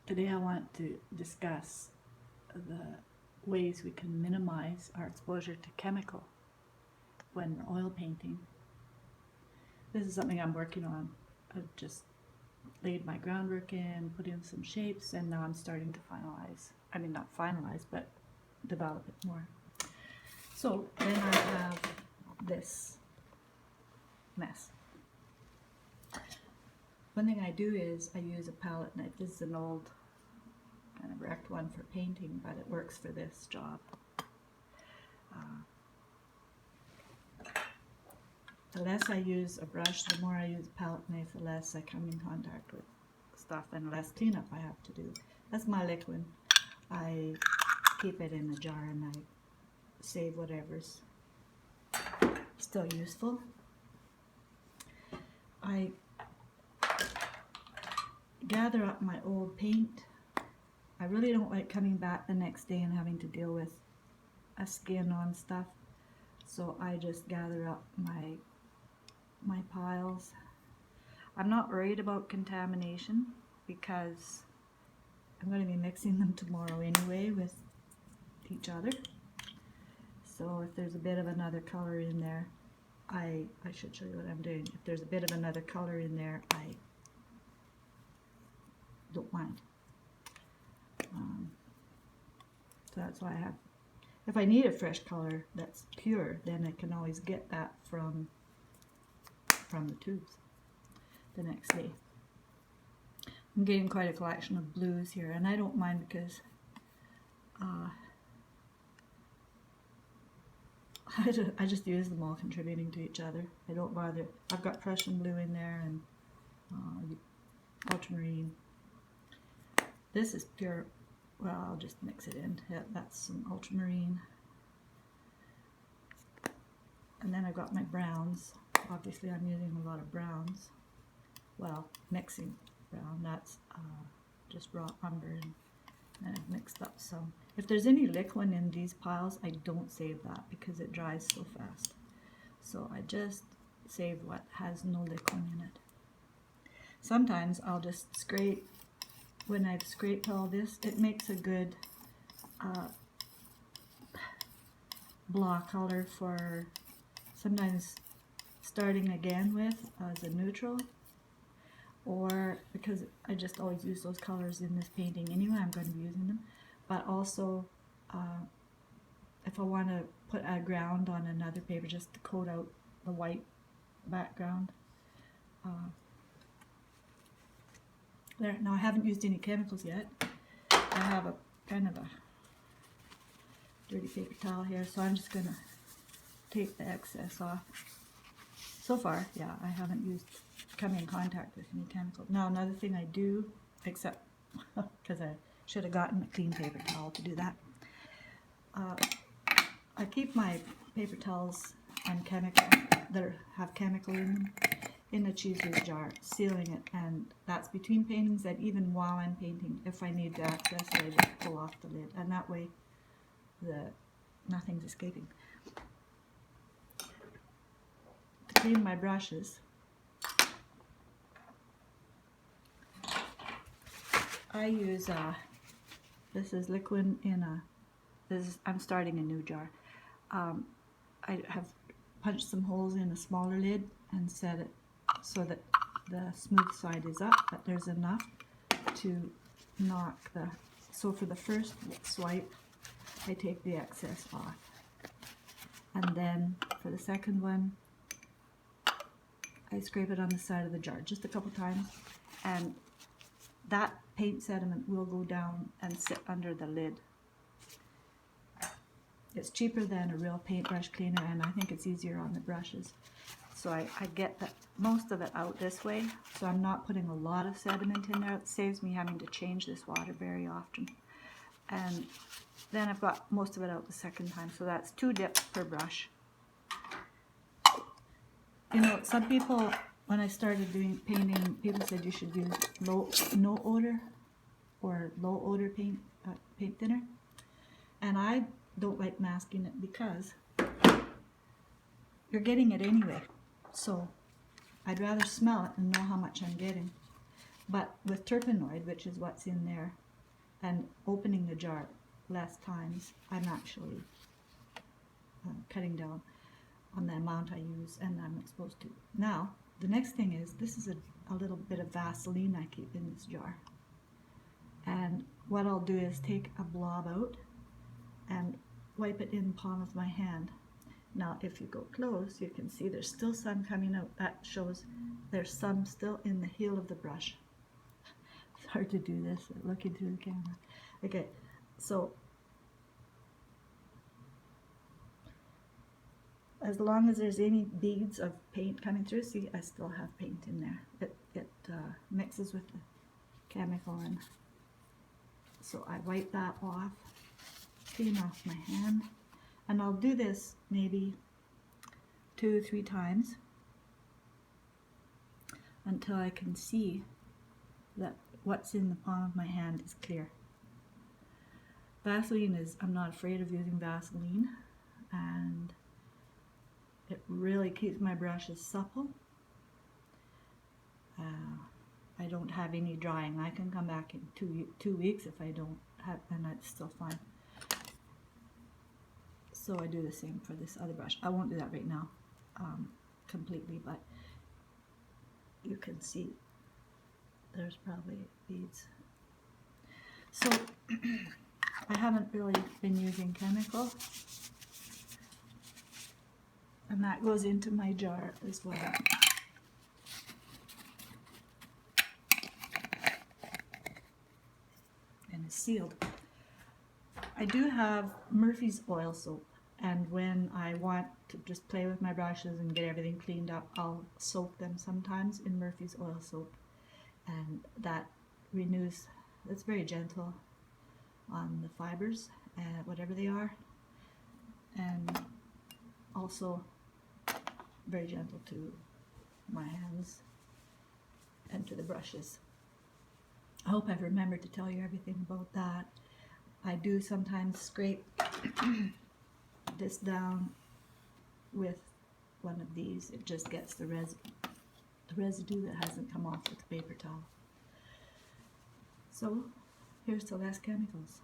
Today I want to discuss the ways we can minimize our exposure to chemical when we're oil painting. This is something I'm working on. I've just laid my groundwork in, put in some shapes, and now I'm starting to finalize. I mean, not finalize, but develop it more. So then I have this mess. One thing I do is I use a palette knife. This is an old kind of wrecked one for painting, but it works for this job. The less I use a brush, the more I use a palette knife, the less I come in contact with stuff and less cleanup I have to do. That's my liquid. I keep it in a jar and I save whatever's still useful. I gather up my old paint. I really don't like coming back the next day and having to deal with a skin on stuff, so I just gather up my piles. I'm not worried about contamination because I'm going to be mixing them tomorrow anyway with each other. So if there's a bit of another color in there, I should show you what I'm doing. If there's a bit of another color in there, I don't mind. So that's why I have, if I need a fresh color that's pure, then I can always get that from the tubes the next day. I'm getting quite a collection of blues here, and I don't mind because I just use them all contributing to each other. I don't bother. I've got Prussian blue in there and ultramarine. This is pure, well, I'll just mix it in. Yeah, that's some ultramarine. And then I've got my browns. Obviously I'm using a lot of browns. Well, mixing brown, that's just raw umber, and I've mixed up some. If there's any liquid in these piles, I don't save that because it dries so fast. So I just save what has no liquid in it. Sometimes I'll just scrape. When I've scraped all this, it makes a good block color for sometimes starting again with as a neutral, or because I just always use those colors in this painting anyway, I'm going to be using them. But also if I want to put a ground on another paper just to coat out the white background. There. Now I haven't used any chemicals yet. I have a kind of a dirty paper towel here, so I'm just going to take the excess off. So far, yeah, I haven't come in contact with any chemicals. Now another thing I do, except because I should have gotten a clean paper towel to do that, I keep my paper towels and chemical that have chemical in them in a cheese whiz jar, sealing it, and that's between paintings, and even while I'm painting, if I need to access it, I just pull off the lid, and that way nothing's escaping. To clean my brushes, I use this is liquid in I'm starting a new jar. I have punched some holes in a smaller lid and set it so that the smooth side is up, but there's enough to knock so for the first swipe I take the excess off, and then for the second one I scrape it on the side of the jar just a couple times, and that paint sediment will go down and sit under the lid. It's cheaper than a real paintbrush cleaner, and I think it's easier on the brushes. So I get most of it out this way, so I'm not putting a lot of sediment in there. It saves me having to change this water very often. And then I've got most of it out the second time, so that's 2 dips per brush. You know, some people, when I started doing painting, people said you should use no odor or low odor paint thinner, and I don't like masking it because you're getting it anyway. So I'd rather smell it and know how much I'm getting. But with terpenoid, which is what's in there, and opening the jar less times, I'm actually cutting down on the amount I use, and I'm supposed to. Now, the next thing is, this is a little bit of Vaseline I keep in this jar. And what I'll do is take a blob out and wipe it in the palm of my hand. Now, if you go close, you can see there's still some coming out. That shows there's some still in the heel of the brush. It's hard to do this looking through the camera. Okay, so as long as there's any beads of paint coming through, see, I still have paint in there. It mixes with the chemical, and so I wipe that off, clean off my hand, and I'll do this maybe 2 or 3 times until I can see that what's in the palm of my hand is clear. Vaseline is, I'm not afraid of using Vaseline, and it really keeps my brushes supple. I don't have any drying. I can come back in 2 weeks if I don't have, and it's still fine. So I do the same for this other brush. I won't do that right now completely, but you can see there's probably beads. So I haven't really been using chemical, and that goes into my jar as well. And it's sealed. I do have Murphy's oil soap, and when I want to just play with my brushes and get everything cleaned up, I'll soak them sometimes in Murphy's oil soap, and that renews. It's very gentle on the fibers, whatever they are, and also very gentle to my hands and to the brushes. I hope I've remembered to tell you everything about that. I do sometimes scrape this down with one of these. It just gets the residue that hasn't come off with the paper towel. So here's to less chemicals.